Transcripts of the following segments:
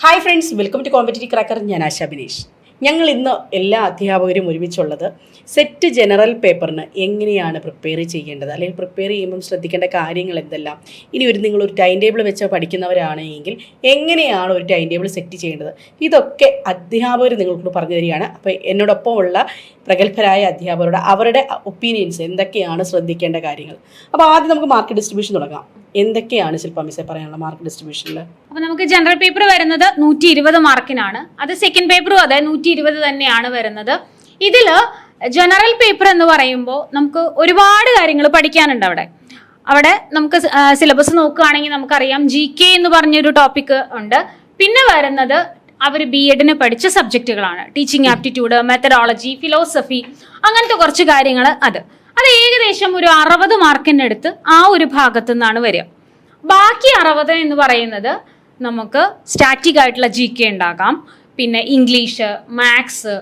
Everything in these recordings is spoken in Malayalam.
Hi friends, welcome to competitive cracker. ഞാൻ ആശാ ബിനീഷ്. ഞങ്ങൾ ഇന്ന് എല്ലാ അധ്യാപകരും ഒരുമിച്ചുള്ളത് സെറ്റ് ജനറൽ പേപ്പറിന് എങ്ങനെയാണ് പ്രിപ്പയർ ചെയ്യേണ്ടത്, അല്ലെങ്കിൽ പ്രിപ്പയർ ചെയ്യുമ്പം ശ്രദ്ധിക്കേണ്ട കാര്യങ്ങൾ എന്തെല്ലാം, ഇനി നിങ്ങളൊരു ടൈം ടേബിൾ വെച്ച് പഠിക്കുന്നവരാണെങ്കിൽ എങ്ങനെയാണ് ഒരു ടൈം ടേബിൾ സെറ്റ് ചെയ്യേണ്ടത്, ഇതൊക്കെ അധ്യാപകർ നിങ്ങൾക്ക് പറഞ്ഞു തരികയാണ്. അപ്പോൾ എന്നോടൊപ്പമുള്ള പ്രഗത്ഭരായ അധ്യാപകരുടെ അവരുടെ ഒപ്പീനിയൻസ് എന്തൊക്കെയാണ് ശ്രദ്ധിക്കേണ്ട കാര്യങ്ങൾ. അപ്പോൾ ആദ്യം നമുക്ക് മാർക്ക് ഡിസ്ട്രിബ്യൂഷൻ തുടങ്ങാം. എന്തൊക്കെയാണ് ശില്പ മിസ്സേ പറയാനുള്ള മാർക്ക് ഡിസ്ട്രിബ്യൂഷനിൽ? അപ്പോൾ നമുക്ക് ജനറൽ പേപ്പർ വരുന്നത് 120 മാർക്കിനാണ്. അത് സെക്കൻഡ് പേപ്പറും അതെ 120 തന്നെയാണ് വരുന്നത്. ഇതിൽ ജനറൽ പേപ്പർ എന്ന് പറയുമ്പോൾ നമുക്ക് ഒരുപാട് കാര്യങ്ങൾ പഠിക്കാനുണ്ട്. അവിടെ നമുക്ക് സിലബസ് നോക്കുകയാണെങ്കിൽ നമുക്കറിയാം GK എന്ന് പറഞ്ഞൊരു ടോപ്പിക് ഉണ്ട്. പിന്നെ വരുന്നത് അവർ BEdന് പഠിച്ച സബ്ജക്റ്റുകളാണ്. ടീച്ചിങ് ആപ്റ്റിറ്റ്യൂഡ്, മെത്തഡോളജി, ഫിലോസഫി, അങ്ങനത്തെ കുറച്ച് കാര്യങ്ങൾ. അത് ഏകദേശം ഒരു 60 മാർക്കിൻ്റെ അടുത്ത് ആ ഒരു ഭാഗത്തു നിന്നാണ് വരിക. ബാക്കി 60 എന്ന് പറയുന്നത് നമുക്ക് സ്റ്റാറ്റിക് ആയിട്ടുള്ള GK ഉണ്ടാകാം, പിന്നെ ഇംഗ്ലീഷ്, മാത്സ്,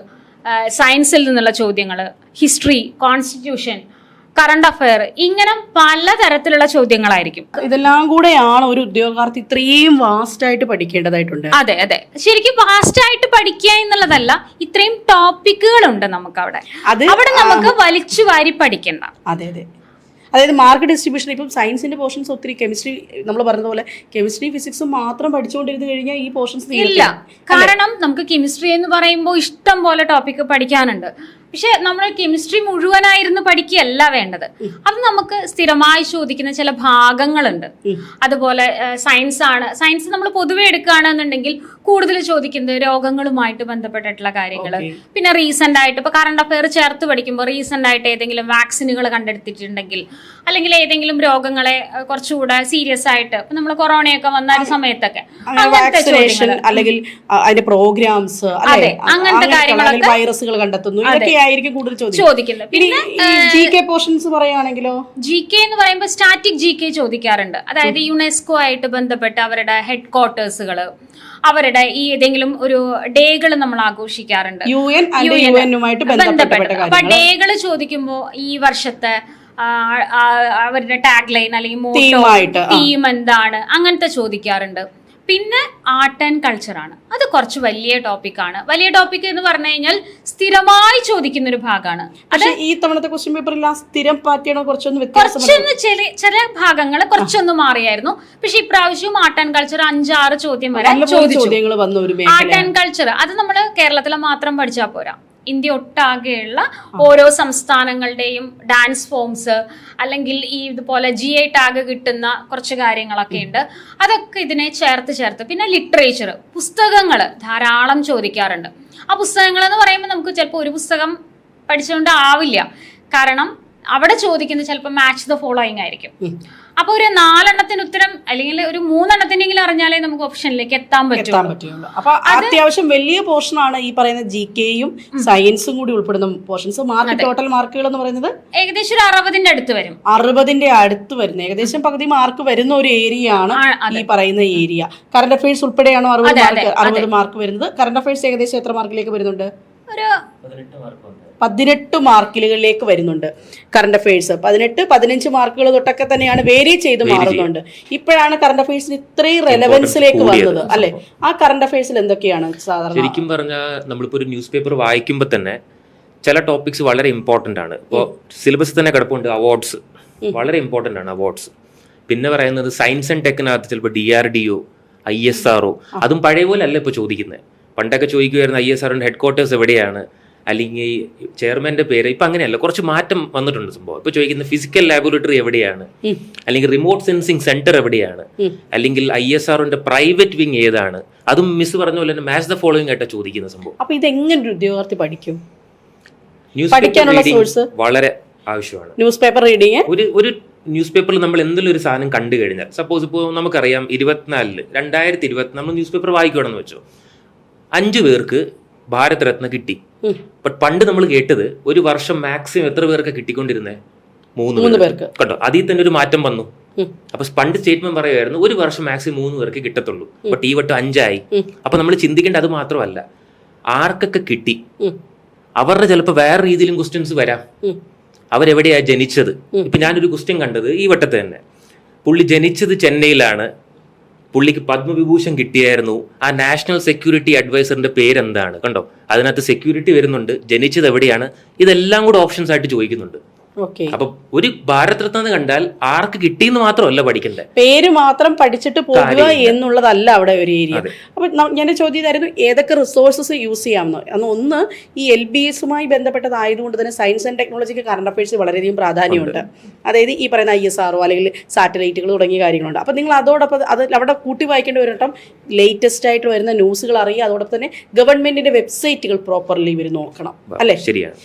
സയൻസിൽ നിന്നുള്ള ചോദ്യങ്ങൾ, ഹിസ്റ്ററി, കോൺസ്റ്റിറ്റ്യൂഷൻ, കറണ്ട് അഫയർ, ഇങ്ങനെ പലതരത്തിലുള്ള ചോദ്യങ്ങളായിരിക്കും. ഇതെല്ലാം കൂടെയാണ് ഒരു ഉദ്യോഗാർത്ഥി ഇത്രയും വാസ്റ്റ് ആയിട്ട് പഠിക്കേണ്ടതായിട്ടുണ്ട്. അതെ അതെ, ശരിക്കും വാസ്റ്റ് ആയിട്ട് പഠിക്കുക എന്നുള്ളതല്ല, ഇത്രയും ടോപ്പിക്കുകളുണ്ട് നമുക്ക് അവിടെ നമുക്ക് വലിച്ചു വാരി പഠിക്കണ്ട. അതെ അതെ, അതായത് മാർക്ക് ഡിസ്ട്രിബ്യൂഷൻ ഇപ്പം സയൻസിന്റെ പോർഷൻസ് ഒത്തിരി, കെമിസ്ട്രി നമ്മൾ പറഞ്ഞതുപോലെ കെമിസ്ട്രി ഫിസിക്സും മാത്രം പഠിച്ചുകൊണ്ടിരുന്നു കഴിഞ്ഞാൽ ഈ പോർഷൻസ് ഇല്ല. കാരണം നമുക്ക് കെമിസ്ട്രി എന്ന് പറയുമ്പോൾ ഇഷ്ടം പോലെ ടോപ്പിക് പഠിക്കാനുണ്ട്. പക്ഷെ നമ്മൾ കെമിസ്ട്രി മുഴുവനായിരുന്നു പഠിക്കുകയല്ല വേണ്ടത്. അത് നമുക്ക് സ്ഥിരമായി ചോദിക്കുന്ന ചില ഭാഗങ്ങളുണ്ട്. അതുപോലെ സയൻസ് നമ്മൾ പൊതുവെ എടുക്കുകയാണെന്നുണ്ടെങ്കിൽ കൂടുതൽ ചോദിക്കുന്നത് രോഗങ്ങളുമായിട്ട് ബന്ധപ്പെട്ടിട്ടുള്ള കാര്യങ്ങൾ. പിന്നെ റീസെന്റ് ആയിട്ട് ഇപ്പൊ കറണ്ട് അഫയർ ചേർത്ത് പഠിക്കുമ്പോൾ റീസെന്റ് ആയിട്ട് ഏതെങ്കിലും വാക്സിനുകൾ കണ്ടെടുത്തിട്ടുണ്ടെങ്കിൽ, അല്ലെങ്കിൽ ഏതെങ്കിലും രോഗങ്ങളെ കുറച്ചുകൂടെ സീരിയസ് ആയിട്ട് ഇപ്പൊ നമ്മൾ കൊറോണയൊക്കെ വന്ന ഒരു സമയത്തൊക്കെ അങ്ങനത്തെ ചോദ്യങ്ങൾ, അല്ലെങ്കിൽ അതിന്റെ പ്രോഗ്രാംസ്, അങ്ങനത്തെ കാര്യങ്ങളൊക്കെ വൈറസുകൾ കണ്ടെത്തുന്നു, ആയിരിക്കും കൂടുതൽ ചോദിക്കുന്നത്. പിന്നെ GK പോർഷൻസ് പറയുകയാണെങ്കിലോ, GK എന്ന് പറയുമ്പോൾ സ്റ്റാറ്റിക് GK ചോദിക്കാറുണ്ട്. അതായത് യുനെസ്കോ ആയിട്ട് ബന്ധപ്പെട്ട് അവരുടെ ഹെഡ് ക്വാർട്ടേഴ്സുകൾ, അവരുടെ ഈ ഏതെങ്കിലും ഒരു ഡേകൾ നമ്മൾ ആഘോഷിക്കാറുണ്ട്, ബന്ധപ്പെട്ട്. അപ്പൊ ഡേകൾ ചോദിക്കുമ്പോൾ ഈ വർഷത്തെ അവരുടെ ടാഗ് ലൈൻ അല്ലെങ്കിൽ മോട്ടോ, തീം എന്താണ്, അങ്ങനത്തെ ചോദിക്കാറുണ്ട്. പിന്നെ ആർട്ട് ആൻഡ് കൾച്ചർ ആണ്. അത് കുറച്ച് വലിയ ടോപ്പിക്കാണ്. വലിയ ടോപ്പിക് എന്ന് പറഞ്ഞു കഴിഞ്ഞാൽ സ്ഥിരമായി ചോദിക്കുന്ന ഒരു ഭാഗമാണ്. അത് ഈ തവണത്തെ ക്വസ്റ്റ്യൻ പേപ്പറിൽ സ്ഥിരം പാറ്റേണോ കുറച്ചൊന്ന് ചില ഭാഗങ്ങൾ കുറച്ചൊന്ന് മാറിയായിരുന്നു. പക്ഷെ ഇപ്രാവശ്യം ആർട്ട് ആൻഡ് കൾച്ചർ 5-6 ചോദ്യം വരെ ചോദിച്ചു. ആർട്ട് ആൻഡ് കൾച്ചർ അത് നമ്മൾ കേരളത്തിലെ മാത്രം പഠിച്ചാൽ പോരാ, ഇന്ത്യ ഒട്ടാകെയുള്ള ഓരോ സംസ്ഥാനങ്ങളുടെയും ഡാൻസ് ഫോംസ്, അല്ലെങ്കിൽ ഈ ഇതുപോലെ GI ടാഗ് കിട്ടുന്ന കുറച്ച് കാര്യങ്ങളൊക്കെ ഉണ്ട്. അതൊക്കെ ഇതിനെ ചേർത്ത് പിന്നെ ലിറ്ററേച്ചർ, പുസ്തകങ്ങൾ ധാരാളം ചോദിക്കാറുണ്ട്. ആ പുസ്തകങ്ങൾ എന്ന് പറയുമ്പോൾ നമുക്ക് ചിലപ്പോൾ ഒരു പുസ്തകം പഠിച്ചുകൊണ്ട് ആവില്ല. കാരണം അവിടെ ചോദിക്കുന്നത് ചിലപ്പോൾ മാച്ച് ദ ഫോളോയിങ് ആയിരിക്കും. അപ്പൊ ഒരു 4 എണ്ണത്തിന് ഉത്തരം, അല്ലെങ്കിൽ ഒരു 3 എണ്ണത്തിനെങ്കിലും അറിഞ്ഞാലേ നമുക്ക് ഓപ്ഷനിലേക്ക് എത്താൻ പറ്റുള്ളൂ. അപ്പൊ അത്യാവശ്യം വലിയ പോർഷനാണ് ഈ പറയുന്ന GKയും സയൻസും കൂടി ഉൾപ്പെടുന്ന പോർഷൻസ്. മാർക്ക് ടോട്ടൽ മാർക്കുകൾ എന്ന് പറയുന്നത് ഏകദേശം ഒരു 60ന്റെ അടുത്ത് വരും. 60ന്റെ അടുത്ത് വരുന്ന ഏകദേശം പകുതി മാർക്ക് വരുന്ന ഒരു ഏരിയ ആണ് ഈ പറയുന്ന ഏരിയ. കറണ്ട് അഫയേഴ്സ് ഉൾപ്പെടെയാണോ 60 മാർക്ക് വരുന്നത്? കറണ്ട് അഫയേഴ്സ് ഏകദേശം എത്ര മാർക്കിലേക്ക് വരുന്നുണ്ട്? ഒരു 18 മാർക്കുകളിലേക്ക് വരുന്നുണ്ട് കറണ്ട് അഫയേഴ്സ്. 18-15 മാർക്കുകൾ തൊട്ടൊക്കെ തന്നെയാണ് വേരി ചെയ്ത് മാറുന്നുണ്ട്. ഇപ്പോഴാണ് കറണ്ട് അഫയേഴ്സിന് ഇത്രയും റെലവൻസിലേക്ക് വന്നത്, അല്ലെ? ആ കറണ്ട് അഫയേഴ്സിൽ എന്തൊക്കെയാണ് സാധാരണ? ശരിക്കും പറഞ്ഞാൽ നമ്മളിപ്പോൾ ഒരു ന്യൂസ് പേപ്പർ വായിക്കുമ്പോൾ തന്നെ ചില ടോപ്പിക്സ് വളരെ ഇമ്പോർട്ടൻ്റ് ആണ്. ഇപ്പോൾ സിലബസ് തന്നെ കിടപ്പുണ്ട് അവാർഡ്സ്, വളരെ ഇമ്പോർട്ടൻ്റ് ആണ് അവാർഡ്സ്. പിന്നെ പറയുന്നത് സയൻസ് ആൻഡ് ടെക്കിനകത്ത് ചിലപ്പോൾ DRDO, ISRO, അതും പഴയ പോലെ അല്ല ഇപ്പോൾ ചോദിക്കുന്നത്. പണ്ടൊക്കെ ചോദിക്കുമായിരുന്നു ISROന്റെ ഹെഡ് ക്വാർട്ടേഴ്സ് എവിടെയാണ്, അല്ലെങ്കിൽ ചെയർമാൻ്റെ പേര്. ഇപ്പം അങ്ങനെയല്ല, കുറച്ച് മാറ്റം വന്നിട്ടുണ്ട് സംഭവം. ഇപ്പോൾ ചോദിക്കുന്ന ഫിസിക്കൽ ലാബോറട്ടറി എവിടെയാണ്, അല്ലെങ്കിൽ റിമോട്ട് സെൻസിങ് സെന്റർ എവിടെയാണ്, അല്ലെങ്കിൽ ISROന്റെ പ്രൈവറ്റ് വിങ് ഏതാണ്, അതും മിസ് പറഞ്ഞ പോലെ തന്നെ മാച്ച് ദ ഫോളോയിങ് ആയിട്ടാണ് ചോദിക്കുന്ന സംഭവം. അപ്പൊ ഇത് എങ്ങനെ ഒരു ഉദ്യോഗാർത്ഥി പഠിക്കും? ന്യൂസ് പേപ്പർ റീഡിംഗ് വളരെ ആവശ്യമാണ്. ന്യൂസ് പേപ്പർ റീഡിങ് ഒരു ന്യൂസ് പേപ്പറിൽ നമ്മൾ എന്തെങ്കിലും ഒരു സാധനം കണ്ടു കഴിഞ്ഞാൽ, സപ്പോസ് ഇപ്പോൾ നമുക്കറിയാം 2024 നമ്മൾ ന്യൂസ് പേപ്പർ വായിക്കുകയാണെന്ന് വെച്ചോ, 5 പേർക്ക് ഭാരത് രത്ന കിട്ടി. ബട്ട് പണ്ട് നമ്മൾ കേട്ടത് ഒരു വർഷം മാക്സിമം എത്ര പേർക്ക് കിട്ടിക്കൊണ്ടിരുന്നത്? 3 പേർക്ക്. കേട്ടോ, അതിൽ തന്നെ ഒരു മാറ്റം വന്നു. അപ്പൊ പണ്ട് സ്റ്റേറ്റ്മെന്റ് പറയുമായിരുന്നു ഒരു വർഷം മാക്സിമം 3 പേർക്ക് കിട്ടത്തുള്ളൂ. ബട്ട് ഈ വട്ടം 5 ആയി. അപ്പൊ നമ്മൾ ചിന്തിക്കേണ്ട അത് മാത്രമല്ല, ആർക്കൊക്കെ കിട്ടി അവരുടെ ചിലപ്പോൾ വേറെ രീതിയിലും ക്വസ്റ്റ്യൻസ് വരാം. അവരെവിടെയാ ജനിച്ചത്? ഇപ്പൊ ഞാനൊരു ക്വസ്റ്റ്യൻ കണ്ടത് ഈ വട്ടത്തെ തന്നെ, പുള്ളി ജനിച്ചത് ചെന്നൈയിലാണ്, പുള്ളിക്ക് പത്മവിഭൂഷൺ കിട്ടിയായിരുന്നു. ആ നാഷണൽ സെക്യൂരിറ്റി അഡ്വൈസറിന്റെ പേരെന്താണ്? കണ്ടോ, അതിനകത്ത് സെക്യൂരിറ്റി വരുന്നുണ്ട്, ജനിച്ചത് എവിടെയാണ്, ഇതെല്ലാം കൂടെ ഓപ്ഷൻസ് ആയിട്ട് ചോദിക്കുന്നുണ്ട്. അപ്പൊ ഒരു ഭാരത് രത്ന കണ്ടാൽ ആർക്ക് കിട്ടിയെന്ന് മാത്രമല്ല പഠിക്കണ്ടേ, പേര് മാത്രം പഠിച്ചിട്ട് പോകുക എന്നുള്ളതല്ല അവിടെ ഒരു ഏരിയ. അപ്പൊ ഞാൻ ചോദ്യം ഇതായിരുന്നു, ഏതൊക്കെ റിസോഴ്സസ് യൂസ് ചെയ്യാമെന്നോ. അന്ന് ഒന്ന് ഈ LBSുമായി ബന്ധപ്പെട്ടതായതുകൊണ്ട് തന്നെ സയൻസ് ആൻഡ് ടെക്നോളജിക്ക് കറണ്ട് അഫയേഴ്സ് വളരെയധികം പ്രാധാന്യമുണ്ട്. അതായത് ഈ പറയുന്ന ISRO അല്ലെങ്കിൽ സാറ്റലൈറ്റുകൾ തുടങ്ങിയ കാര്യങ്ങളുണ്ട്. അപ്പൊ നിങ്ങൾ അതോടൊപ്പം അത് അവിടെ കൂട്ടി വായിക്കേണ്ടി വരട്ടം ലേറ്റസ്റ്റ് ആയിട്ട് വരുന്ന ന്യൂസുകൾ അറിയുക. അതോടൊപ്പം തന്നെ ഗവൺമെന്റിന്റെ വെബ്സൈറ്റുകൾ പ്രോപ്പർലി ഇവർ നോക്കണം, അല്ലെ?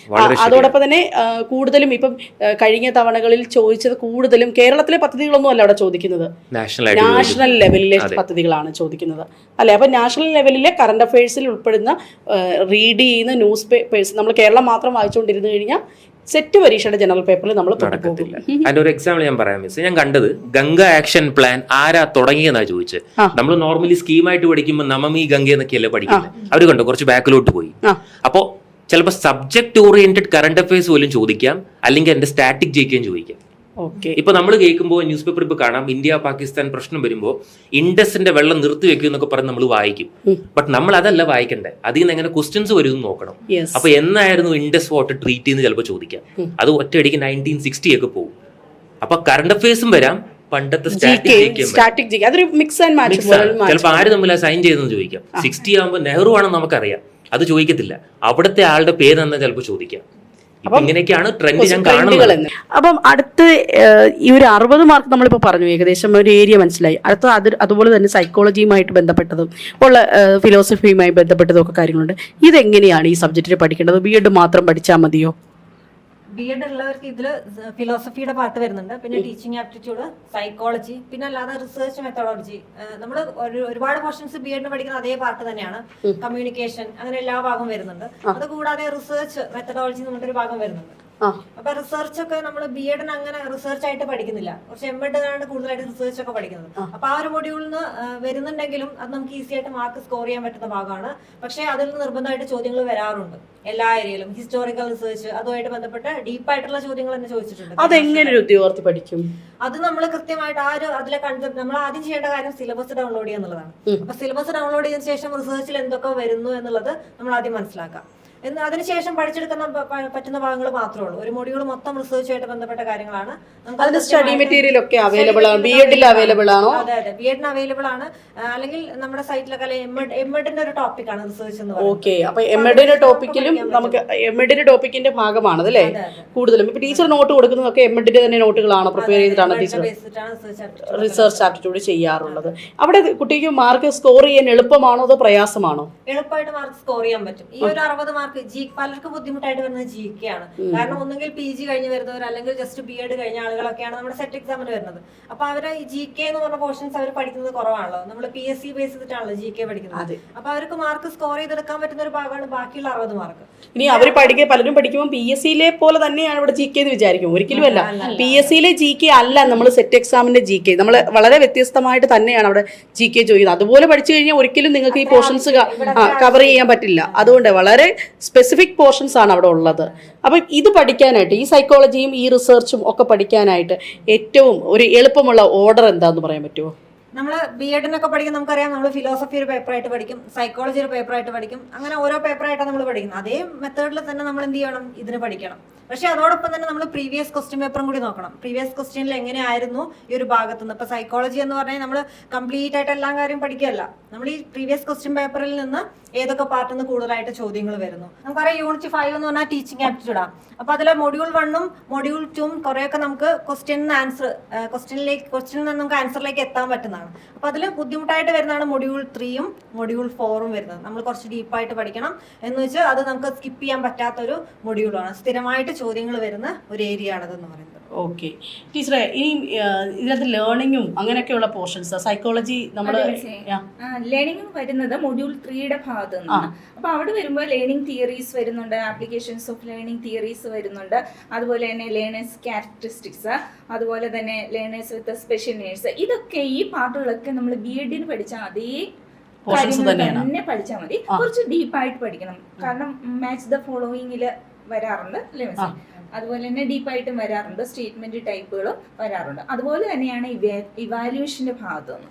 അതോടൊപ്പം തന്നെ കൂടുതലും ഇപ്പം കഴിഞ്ഞ തവണകളിൽ ചോദിച്ചത് കൂടുതലും കേരളത്തിലെ പദ്ധതികളൊന്നും അല്ല അവിടെ ചോദിക്കുന്നത്, നാഷണൽ ലെവലിലെ പദ്ധതികളാണ് ചോദിക്കുന്നത്, അല്ലെ? അപ്പൊ നാഷണൽ ലെവലിലെ കറണ്ട് അഫയേഴ്സിൽ ഉൾപ്പെടുന്ന റീഡ് ചെയ്യുന്ന ന്യൂസ് പേപ്പേഴ്സ് നമ്മൾ കേരളം മാത്രം വായിച്ചുകൊണ്ടിരുന്നു കഴിഞ്ഞാൽ സെറ്റ് പരീക്ഷയുടെ ജനറൽ പേപ്പറിൽ നമ്മൾ നടക്കത്തില്ല. അതിന്റെ ഒരു എക്സാമ്പിൾ ഞാൻ പറയാം മിസ്. ഞാൻ കണ്ടത് ഗംഗ ആക്ഷൻ പ്ലാൻ ആരാ തുടങ്ങിയെന്നാ ചോദിച്ചത്. നമ്മൾ നോർമലി സ്കീമായിട്ട് പഠിക്കുമ്പോൾ നമമി ഗംഗ എന്നൊക്കെയല്ലേ പഠിക്കുന്നത്. അവർ കണ്ടോ കുറച്ച് ബാക്കിലോട്ട് പോയി. അപ്പോ ചിലപ്പോൾ സബ്ജക്ട് ഓറിയന്റഡ് കറണ്ട് അഫയേഴ്സ് പോലും ചോദിക്കാം, അല്ലെങ്കിൽ എന്റെ സ്റ്റാറ്റിക് ജയിക്കാൻ ചോദിക്കാം. ഇപ്പൊ നമ്മൾ കേൾക്കുമ്പോൾ ന്യൂസ് പേപ്പർ ഇപ്പൊ കാണാം, ഇന്ത്യ പാകിസ്ഥാൻ പ്രശ്നം വരുമ്പോൾ ഇൻഡസിന്റെ വെള്ളം നിർത്തി വെക്കും എന്നൊക്കെ പറഞ്ഞ് നമ്മൾ വായിക്കും. ബട്ട് നമ്മൾ അതല്ല വായിക്കണ്ടേ, അതിൽ നിന്ന് എങ്ങനെ ക്വസ്റ്റ്യൻസ് വരും നോക്കണം. അപ്പൊ എന്നായിരുന്നു ഇൻഡസ് വാട്ടർ ട്രീറ്റ് എന്ന് ചിലപ്പോൾ ചോദിക്കാം. അത് ഒറ്റയടിക്ക് 1960 ഒക്കെ പോകും. അപ്പൊ കറണ്ട് അഫയേഴ്സും വരാം, പണ്ടത്തെ സ്റ്റാറ്റിക് അതൊരു മിക്സ് ആൻഡ് മാച്ച്. ചിലപ്പോൾ ആര് തമ്മിൽ സൈൻ ചെയ്തെന്ന് ചോദിക്കാം. 60 ആകുമ്പോൾ നെഹ്റു ആണെന്ന് നമുക്കറിയാം, അത് ചോദിക്കത്തില്ല. അവിടുത്തെ ആളുടെ പേര് തന്നെ ചിലപ്പോൾ ചോദിക്കാം. ഇങ്ങനെയൊക്കെയാണ് ട്രെൻഡ് ഞാൻ കാണുന്നത്. അപ്പം അടുത്ത് ഈ ഒരു 60 മാർക്ക് നമ്മളിപ്പോ പറഞ്ഞു, ഏകദേശം ഒരു ഏരിയ മനസ്സിലായി. അടുത്ത അതുപോലെ തന്നെ സൈക്കോളജിയുമായിട്ട് ബന്ധപ്പെട്ടതും ഉള്ള ഫിലോസഫിയുമായി ബന്ധപ്പെട്ടതും ഒക്കെ കാര്യങ്ങളുണ്ട്. ഇതെങ്ങനെയാണ് ഈ സബ്ജക്റ്റിൽ പഠിക്കേണ്ടത്? B.Ed മാത്രം പഠിച്ചാൽ മതിയോ? B.Ed ഉള്ളവർക്ക് ഇതിൽ ഫിലോസഫിയുടെ പാർട്ട് വരുന്നുണ്ട്, പിന്നെ ടീച്ചിങ് ആപ്റ്റിറ്റ്യൂഡ്, സൈക്കോളജി, പിന്നെ അല്ലാതെ റിസർച്ച് മെത്തഡോളജി. നമ്മൾ ഒരുപാട് പോർഷൻസ് B.Ed പഠിക്കുന്ന അതേ പാർട്ട് തന്നെയാണ്. കമ്മ്യൂണിക്കേഷൻ, അങ്ങനെ എല്ലാ ഭാഗവും വരുന്നുണ്ട്. അത് കൂടാതെ റിസർച്ച് മെത്തഡോളജി എന്ന് പറഞ്ഞൊരു ഭാഗം വരുന്നുണ്ട്. അപ്പൊ റിസർച്ച് ഒക്കെ നമ്മൾ B.Ed അങ്ങനെ റിസർച്ച് ആയിട്ട് പഠിക്കുന്നില്ല, പക്ഷെ M.Ed ആണ് കൂടുതലായിട്ട് റിസർച്ച് ഒക്കെ പഠിക്കുന്നത്. അപ്പൊ ആ ഒരു മൊഡ്യൂളിൽ നിന്ന് വരുന്നുണ്ടെങ്കിലും അത് നമുക്ക് ഈസി ആയിട്ട് മാർക്ക് സ്കോർ ചെയ്യാൻ പറ്റുന്ന ഭാഗമാണ്. പക്ഷെ അതിൽ നിന്ന് നിർബന്ധമായിട്ട് ചോദ്യങ്ങൾ വരാറുണ്ട് എല്ലാ ഏരിയയിലും. ഹിസ്റ്റോറിക്കൽ റിസർച്ച് അതുമായിട്ട് ബന്ധപ്പെട്ട് ഡീപ്പായിട്ടുള്ള ചോദ്യങ്ങൾ തന്നെ ചോദിച്ചിട്ടുണ്ട്. അതെങ്ങനെ ഒരു ഉദ്യോഗാർത്ഥി പഠിക്കും? അത് നമ്മൾ കൃത്യമായിട്ട് അതിലെ കൺസെപ്റ്റ് നമ്മൾ ആദ്യം ചെയ്യേണ്ട കാര്യം സിലബസ് ഡൗൺലോഡ് ചെയ്യുക എന്നുള്ളതാണ്. അപ്പൊ സിലബസ് ഡൗൺലോഡ് ചെയ്തതിനു ശേഷം റിസർച്ചിൽ എന്തൊക്കെ വരുന്നു എന്നുള്ളത് നമ്മൾ ആദ്യം മനസ്സിലാക്കാം. അതിനുശേഷം പഠിച്ചെടുക്കുന്ന പറ്റുന്ന ഭാഗങ്ങൾ മാത്രമേ ഉള്ളൂ. ഒരു മൊഡ്യൂൾ മൊത്തം റിസർച്ചുമായിട്ട് ബന്ധപ്പെട്ട കാര്യങ്ങളാണ്. സ്റ്റഡി മെറ്റീരിയൽ ഒക്കെ അവൈലബിൾ ആണ്. B.Ed അവൈലബിൾ ആണോ? അതെ അതെ, B.Ed അവൈലബിൾ ആണ്. അല്ലെങ്കിൽ നമ്മുടെ സൈറ്റിലൊക്കെ M.Ed ഒരു ടോപ്പിക്കാണ് റിസർച്ച് എന്ന് പറയുന്നത്. ഓക്കെ, അപ്പൊ M.Ed ടോപ്പിക്കിലും നമുക്ക് M.Ed ടോപ്പിക്കിന്റെ ഭാഗമാണ് അല്ലേ കൂടുതലും. ഇപ്പൊ ടീച്ചർ നോട്ട് കൊടുക്കുന്നതൊക്കെ M.Ed തന്നെ നോട്ടുകളാണ് പ്രിപ്പയർ ചെയ്തിട്ടാണ് ടീച്ചർ റിസർച്ച് ആപ്റ്റിറ്റ്യൂഡ് ചെയ്യാറുള്ളത്. അവിടെ കുട്ടിക്ക് മാർക്ക് സ്കോർ ചെയ്യാൻ എളുപ്പമാണോ അതോ പ്രയാസമാണോ? എളുപ്പമായിട്ട് മാർക്ക് സ്കോർ ചെയ്യാൻ പറ്റും. ഈ ഒരു 60 മാർക്ക് പലർക്കും ബുദ്ധിമുട്ടായിട്ട് വരുന്നത് GK ആണ്. കാരണം ഒന്നുകിൽ PG കഴിഞ്ഞ് വരുന്നവർ അല്ലെങ്കിൽ ജസ്റ്റ് B.Ed കഴിഞ്ഞ ആളുകളൊക്കെയാണ് നമ്മുടെ സെറ്റ് എക്സാമിന് വരുന്നത്. അപ്പൊ അവര് ഈ GK എന്ന് പറഞ്ഞ പോർഷൻസ് അവർ പഠിക്കുന്നത് കുറവാണല്ലോ. നമ്മൾ PSC ബേസ് ചെയ്തിട്ടാണല്ലോ GK പഠിക്കുന്നത്. അപ്പൊ അവർക്ക് മാർക്ക് സ്കോർ ചെയ്തെടുക്കാൻ പറ്റുന്ന ഒരു ഭാഗമാണ് ബാക്കിയുള്ള 60 മാർക്ക്. ഇനി അവർ പലരും പഠിക്കുമ്പോൾ PSCയിലെ പോലെ തന്നെയാണ് ഇവിടെ GK എന്ന് വിചാരിക്കും. ഒരിക്കലും അല്ല. PSCയിലെ GK അല്ല നമ്മൾ സെറ്റ് എക്സാമിന്റെ GK. നമ്മൾ വളരെ വ്യത്യസ്തമായിട്ട് തന്നെയാണ് അവിടെ GK ചോദിക്കുന്നത്. അതുപോലെ പഠിച്ചു കഴിഞ്ഞാൽ ഒരിക്കലും നിങ്ങൾക്ക് ഈ പോർഷൻസ് കവർ ചെയ്യാൻ പറ്റില്ല. അതുകൊണ്ട് വളരെ സ്പെസിഫിക് പോർഷൻസ് ആണ് അവിടെ ഉള്ളത്. അപ്പം ഇത് പഠിക്കാനായിട്ട് ഈ സൈക്കോളജിയും ഈ റിസർച്ചും ഒക്കെ പഠിക്കാനായിട്ട് ഏറ്റവും ഒരു എളുപ്പമുള്ള ഓർഡർ എന്താന്ന് പറയാൻ പറ്റുമോ? നമ്മൾ B.Ed പഠിക്കും, നമുക്കറിയാം. നമ്മൾ ഫിലോസഫി ഒരു പേപ്പറായിട്ട് പഠിക്കും, സൈക്കോളജി ഒരു പേപ്പറായിട്ട് പഠിക്കും, അങ്ങനെ ഓരോ പേപ്പറായിട്ടാണ് നമ്മൾ പഠിക്കുന്നത്. അതേ മെത്തേഡിൽ തന്നെ നമ്മൾ എന്ത് ചെയ്യണം, ഇതിന് പഠിക്കണം. പക്ഷെ അതോടൊപ്പം തന്നെ നമ്മൾ പ്രീവിയസ് ക്വസ്റ്റ്യൻ പേപ്പറും കൂടി നോക്കണം. പ്രീവിയസ് ക്വസ്റ്റ്യനിൽ എങ്ങനെയായിരുന്നു ഈ ഒരു ഭാഗത്തുനിന്ന്. ഇപ്പൊ സൈക്കോളജി എന്ന് പറഞ്ഞാൽ നമ്മൾ കംപ്ലീറ്റ് ആയിട്ട് എല്ലാ കാര്യം പഠിക്കുകയല്ല. നമ്മൾ ഈ പ്രീവിയസ് ക്വസ്റ്റ്യൻ പേപ്പറിൽ നിന്ന് ഏതൊക്കെ പാർട്ടിൽ നിന്ന് കൂടുതലായിട്ട് ചോദ്യങ്ങൾ വരുന്നു. നമുക്കറിയാം യൂണിറ്റ് 5 എന്ന് പറഞ്ഞാൽ ടീച്ചിങ് ആപ്റ്റിറ്റ്യൂഡാണ്. അപ്പൊ അതിലെ മൊഡ്യൂൾ 1ഉം മൊഡ്യൂൾ 2ഉം കുറെയൊക്കെ നമുക്ക് ക്വസ്റ്റ്യനിൽ നിന്ന് നമുക്ക് ആൻസറിലേക്ക് എത്താൻ പറ്റുന്നതാണ്. അപ്പൊ അതിൽ ബുദ്ധിമുട്ടായിട്ട് വരുന്നതാണ് മൊഡ്യൂൾ 3ഉം മൊഡ്യൂൾ 4ഉം വരുന്നത്. നമ്മൾ കുറച്ച് ഡീപ്പായിട്ട് പഠിക്കണം എന്ന് വെച്ചാൽ അത് നമുക്ക് സ്കിപ്പ് ചെയ്യാൻ പറ്റാത്തൊരു മൊഡ്യൂളാണ്. സ്ഥിരമായിട്ട് ചോദ്യങ്ങൾ വരുന്ന ഒരു ഏരിയ ആണതെന്ന് പറയുന്നത്. ഓക്കെ ടീച്ചറെ, ഇനി ഇതിനകത്ത് ലേണിങ്ങും അങ്ങനെയൊക്കെയുള്ള പോർഷൻസ് സൈക്കോളജി നമ്മൾ ലേണിംഗ് വരുന്നത് മൊഡ്യൂൾ 3യുടെ ഭാഗത്ത് നിന്നാണ്. അപ്പൊ അവിടെ വരുമ്പോൾ ലേണിംഗ് തിയറീസ് വരുന്നുണ്ട്, ആപ്ലിക്കേഷൻസ് ഓഫ് ലേണിംഗ് തിയറീസ് വരുന്നുണ്ട്, അതുപോലെ തന്നെ ലേണേഴ്സ് ക്യാരക്ടറിസ്റ്റിക്സ്, അതുപോലെ തന്നെ ലേണേഴ്സ് വിത്ത് സ്പെഷ്യൽ നീഡ്സ്. ഇതൊക്കെ ഈ പാർട്ടുകളൊക്കെ നമ്മൾ B.Ed പഠിച്ച അതേ തന്നെ പഠിച്ചാൽ മതി. കുറച്ച് ഡീപ്പായിട്ട് പഠിക്കണം. കാരണം മാച്ച് ദ ഫോളോയിങ്ങിൽ വരാറുണ്ട് അല്ലേ? അതുപോലെ തന്നെ ഡീപ്പായിട്ടും വരാറുണ്ട്, സ്റ്റേറ്റ്മെന്റ് ടൈപ്പുകളും വരാറുണ്ട്. അതുപോലെ തന്നെയാണ് ഇവാലുവേഷന്റെ ഭാഗത്ത് നിന്ന്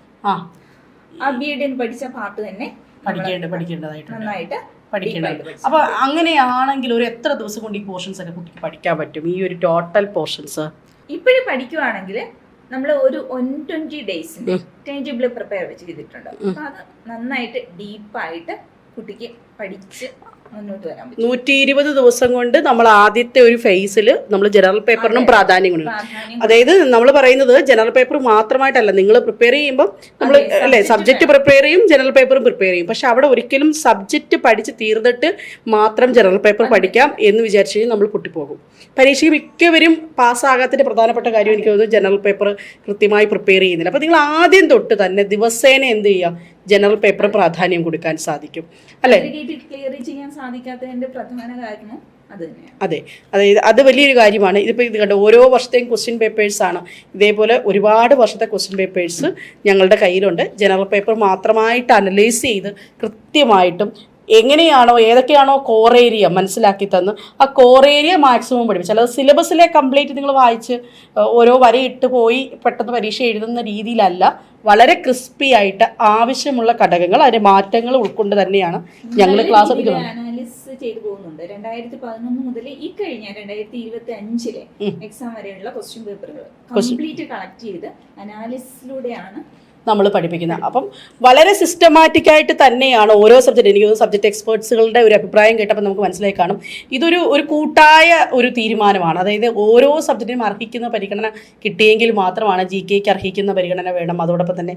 ആ BEd പഠിച്ച പാർട്ട് തന്നെ പഠിക്കേണ്ടതായിട്ടുണ്ട് നന്നായിട്ട് പഠിക്കേണ്ടത്. അപ്പൊ അങ്ങനെയാണെങ്കിൽ ഒരു എത്ര ദിവസം കൊണ്ട് ഈ പോർഷൻസ് ഒക്കെ കുട്ടിക്ക് പഠിക്കാൻ പറ്റും, ഈ ഒരു ടോട്ടൽ പോർഷൻസ്? ഇപ്പോഴും പഠിക്കുവാണെങ്കിൽ നമ്മൾ ഒരു 120 ഡേയ്സിന്റെ ടൈം ടേബിൾ പ്രിപ്പയർ ചെയ്തിട്ടുണ്ട്. അപ്പൊ അത് നന്നായിട്ട് ഡീപ്പായിട്ട് കുട്ടിക്ക് പഠിച്ച് മുന്നോട്ട് വരാൻ പറ്റും. 120 ദിവസം കൊണ്ട് നമ്മൾ ആദ്യത്തെ ഒരു ഫേസിൽ നമ്മൾ ജനറൽ പേപ്പറിനും പ്രാധാന്യം കൊടുക്കും. അതായത് നമ്മൾ പറയുന്നത് ജനറൽ പേപ്പർ മാത്രമായിട്ടല്ല, നിങ്ങൾ പ്രിപ്പയർ ചെയ്യുമ്പോൾ നമ്മൾ അല്ലേ സബ്ജക്റ്റ് പ്രിപ്പയർ ചെയ്യും, ജനറൽ പേപ്പറും പ്രിപ്പയർ ചെയ്യും. പക്ഷെ അവിടെ ഒരിക്കലും സബ്ജക്റ്റ് പഠിച്ച് തീർന്നിട്ട് മാത്രം ജനറൽ പേപ്പർ പഠിക്കാം എന്ന് വിചാരിച്ചു കഴിഞ്ഞാൽ നമ്മൾ പൊട്ടിപ്പോകും. പരീക്ഷയ്ക്ക് മിക്കവരും പാസ്സാകാത്തതിന്റെ പ്രധാനപ്പെട്ട കാര്യം എനിക്ക് തോന്നുന്നു ജനറൽ പേപ്പർ കൃത്യമായി പ്രിപ്പയർ ചെയ്യുന്നില്ല. അപ്പോൾ നിങ്ങൾ ആദ്യം തൊട്ട് തന്നെ ദിവസേന എന്ത് ചെയ്യാം, ജനറൽ പേപ്പർ പ്രാധാന്യം കൊടുക്കാൻ സാധിക്കും അല്ലേ? ക്ലിയർ ചെയ്യാൻ സാധിക്കാത്തതിന്റെ പ്രധാന കാരണം അത് തന്നെയാണ്. അതെ, അതായത് അത് വലിയൊരു കാര്യമാണ്. ഇതിപ്പോൾ ഇത് കണ്ടോ, ഓരോ വർഷത്തെയും ക്വസ്റ്റ്യൻ പേപ്പേഴ്സാണ്. ഇതേപോലെ ഒരുപാട് വർഷത്തെ ക്വസ്റ്റ്യൻ പേപ്പേഴ്സ് ഞങ്ങളുടെ കയ്യിലുണ്ട്. ജനറൽ പേപ്പർ മാത്രമായിട്ട് അനലൈസ് ചെയ്ത് കൃത്യമായിട്ടും എങ്ങനെയാണോ ഏതൊക്കെയാണോ കോർ ഏരിയ മനസ്സിലാക്കി തന്ന് ആ കോർ ഏരിയ മാക്സിമം പഠിപ്പിച്ചു. അല്ലാതെ സിലബസിലെ കംപ്ലീറ്റ് നിങ്ങൾ വായിച്ച് ഓരോ വരയിട്ട് പോയി പെട്ടെന്ന് പരീക്ഷ എഴുതുന്ന രീതിയിലല്ല, വളരെ ക്രിസ്പി ആയിട്ട് ആവശ്യമുള്ള ഘടകങ്ങൾ അതിന്റെ മാറ്റങ്ങൾ ഉൾക്കൊണ്ട് തന്നെയാണ് ഞങ്ങൾ ക്ലാസ് എടുക്കുന്നത്. അനാലിസിസ് ചെയ്തു പോകുന്നുണ്ട്. 2011 മുതൽ ഈ കഴിഞ്ഞ 2025 എക്സാം വരെയുള്ള ക്വസ്റ്റ്യൻ പേപ്പറുകൾ കംപ്ലീറ്റ് കളക്ട് ചെയ്ത് അനാലിസിസിലൂടെയാണ് നമ്മൾ പഠിപ്പിക്കുന്നത്. അപ്പം വളരെ സിസ്റ്റമാറ്റിക് ആയിട്ട് തന്നെയാണ് ഓരോ സബ്ജക്റ്റ്. എനിക്ക് തോന്നുന്നു സബ്ജക്ട് എക്സ്പേർട്സുകളുടെ ഒരു അഭിപ്രായം കേട്ടപ്പോൾ നമുക്ക് മനസ്സിലായി കാണും, ഒരു കൂട്ടായ ഒരു തീരുമാനമാണ്. അതായത് ഓരോ സബ്ജക്റ്റിനും അർഹിക്കുന്ന പരിഗണന കിട്ടിയെങ്കിൽ മാത്രമാണ് GK അർഹിക്കുന്ന പരിഗണന വേണം. അതോടൊപ്പം തന്നെ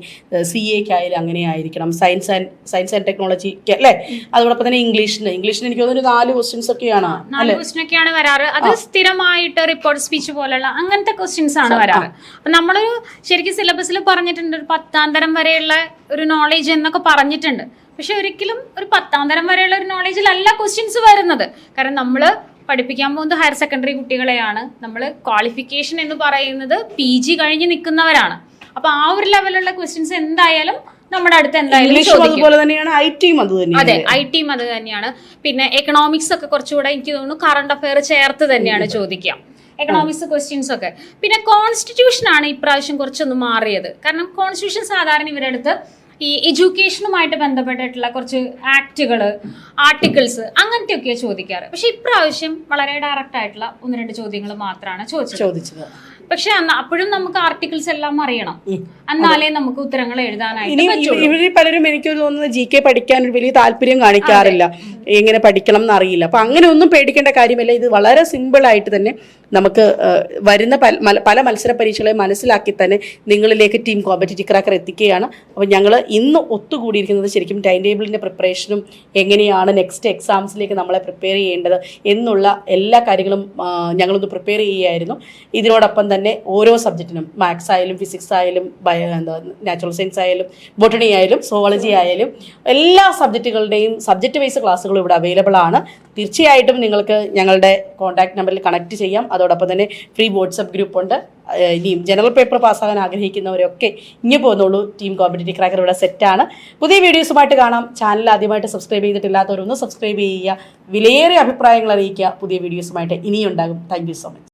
CA ആയാലും അങ്ങനെ ആയിരിക്കണം. സയൻസ് ആൻഡ് ടെക്നോളജിക്ക് അല്ലേ, അതോടൊപ്പം തന്നെ ഇംഗ്ലീഷിന് എനിക്ക് തോന്നുന്നു 4 ക്വസ്റ്റ്യൻസ് ഒക്കെയാണ് വരാറ്. അത് സ്ഥിരമായിട്ട് റിപ്പോർട്ട് സ്പീച്ച് പോലുള്ള അങ്ങനത്തെ ക്വസ്റ്റ്യൻസ് ആണ് വരാറ്. അപ്പൊ നമ്മളൊരു ശരിക്കും സിലബസിൽ പറഞ്ഞിട്ടുണ്ട് ഒരു 10ാം തരം വരെയുള്ള ഒരു നോളേജ് എന്നൊക്കെ പറഞ്ഞിട്ടുണ്ട്. പക്ഷെ ഒരിക്കലും ഒരു 10ാം തരം വരെയുള്ള ഒരു നോളേജിലല്ല ക്വസ്റ്റ്യൻസ് വരുന്നത്. കാരണം നമ്മൾ പഠിപ്പിക്കാൻ പോകുന്നത് ഹയർ സെക്കൻഡറി കുട്ടികളെയാണ്. നമ്മൾ ക്വാളിഫിക്കേഷൻ എന്ന് പറയുന്നത് PG കഴിഞ്ഞ് നിൽക്കുന്നവരാണ്. അപ്പൊ ആ ഒരു ലെവലുള്ള ക്വസ്റ്റ്യൻസ് എന്തായാലും നമ്മുടെ അടുത്ത് എന്തായാലും അതെ, IT അത് തന്നെയാണ്. പിന്നെ എക്കണോമിക്സ് ഒക്കെ കുറച്ചുകൂടെ എനിക്ക് തോന്നുന്നു കറണ്ട് അഫെയർ ചേർത്ത് തന്നെയാണ് ചോദിക്കുക, എക്കണോമിക്സ് ക്വസ്റ്റ്യൻസ് ഒക്കെ. പിന്നെ കോൺസ്റ്റിറ്റ്യൂഷൻ ആണ് ഇപ്രാവശ്യം കുറച്ചൊന്ന് മാറിയത്. കാരണം കോൺസ്റ്റിറ്റ്യൂഷൻ സാധാരണ ഇവരുടെ അടുത്ത് ഈ എഡ്യൂക്കേഷനുമായിട്ട് ബന്ധപ്പെട്ടിട്ടുള്ള കുറച്ച് ആക്ടുകൾ, ആർട്ടിക്കിൾസ് അങ്ങനത്തെയൊക്കെയാണ് ചോദിക്കാറ്. പക്ഷെ ഇപ്രാവശ്യം വളരെ ഡയറക്റ്റ് ആയിട്ടുള്ള 1-2 ചോദ്യങ്ങൾ മാത്രമാണ് ചോദിച്ചത്. പക്ഷെ അപ്പോഴും നമുക്ക് ആർട്ടിക്കിൾസ് എല്ലാം അറിയണം, എന്നാലേ നമുക്ക് ഉത്തരങ്ങൾ എഴുതാനായിട്ട്. ഇവരിൽ പലരും എനിക്ക് തോന്നുന്നത് GK പഠിക്കാൻ ഒരു വലിയ താല്പര്യം കാണിക്കാറില്ല, എങ്ങനെ പഠിക്കണം എന്നറിയില്ല. അപ്പൊ അങ്ങനെ ഒന്നും പേടിക്കേണ്ട കാര്യമില്ല. ഇത് വളരെ സിമ്പിൾ ആയിട്ട് തന്നെ നമുക്ക് വരുന്ന പല മത്സര പരീക്ഷകളെ മനസ്സിലാക്കി തന്നെ നിങ്ങളിലേക്ക് ടീം കോമ്പറ്റിറ്റീവ് ക്രാക്കർ എത്തിക്കുകയാണ്. അപ്പോൾ ഞങ്ങൾ ഇന്ന് ഒത്തുകൂടിയിരിക്കുന്നത് ശരിക്കും ടൈം ടേബിളിൻ്റെ പ്രിപ്പറേഷനും എങ്ങനെയാണ് നെക്സ്റ്റ് എക്സാംസിലേക്ക് നമ്മളെ പ്രിപ്പയർ ചെയ്യേണ്ടത് എന്നുള്ള എല്ലാ കാര്യങ്ങളും ഞങ്ങളൊന്ന് പ്രിപ്പയർ ചെയ്യുകയായിരുന്നു. ഇതിനോടൊപ്പം തന്നെ ഓരോ സബ്ജക്റ്റിനും മാത്സ് ആയാലും ഫിസിക്സ് ആയാലും നാച്ചുറൽ സയൻസ് ആയാലും ബോട്ടണി ആയാലും സുവോളജി ആയാലും എല്ലാ സബ്ജക്റ്റുകളുടെയും സബ്ജക്റ്റ് വൈസ് ക്ലാസ്സുകളും ഇവിടെ അവൈലബിൾ ആണ്. തീർച്ചയായിട്ടും നിങ്ങൾക്ക് ഞങ്ങളുടെ കോൺടാക്ട് നമ്പറിൽ കണക്ട് ചെയ്യാം. അതോടൊപ്പം തന്നെ ഫ്രീ വാട്സപ്പ് ഗ്രൂപ്പ് ഉണ്ട്. ഇനിയും ജനറൽ പേപ്പർ പാസ്സാകാൻ ആഗ്രഹിക്കുന്നവരൊക്കെ ഇനി പോകുന്നുള്ളൂ. ടീം കോമ്പറ്റിറ്റീവ് ക്രാക്കർ ഇവിടെ സെറ്റാണ്. പുതിയ വീഡിയോസുമായിട്ട് കാണാം. ചാനൽ ആദ്യമായിട്ട് സബ്സ്ക്രൈബ് ചെയ്തിട്ടില്ലാത്തവരൊന്ന് സബ്സ്ക്രൈബ് ചെയ്യുക. വിലയേറിയ അഭിപ്രായങ്ങൾ അറിയിക്കുക. പുതിയ വീഡിയോസുമായിട്ട് ഇനിയും ഉണ്ടാകും. Thank you so much.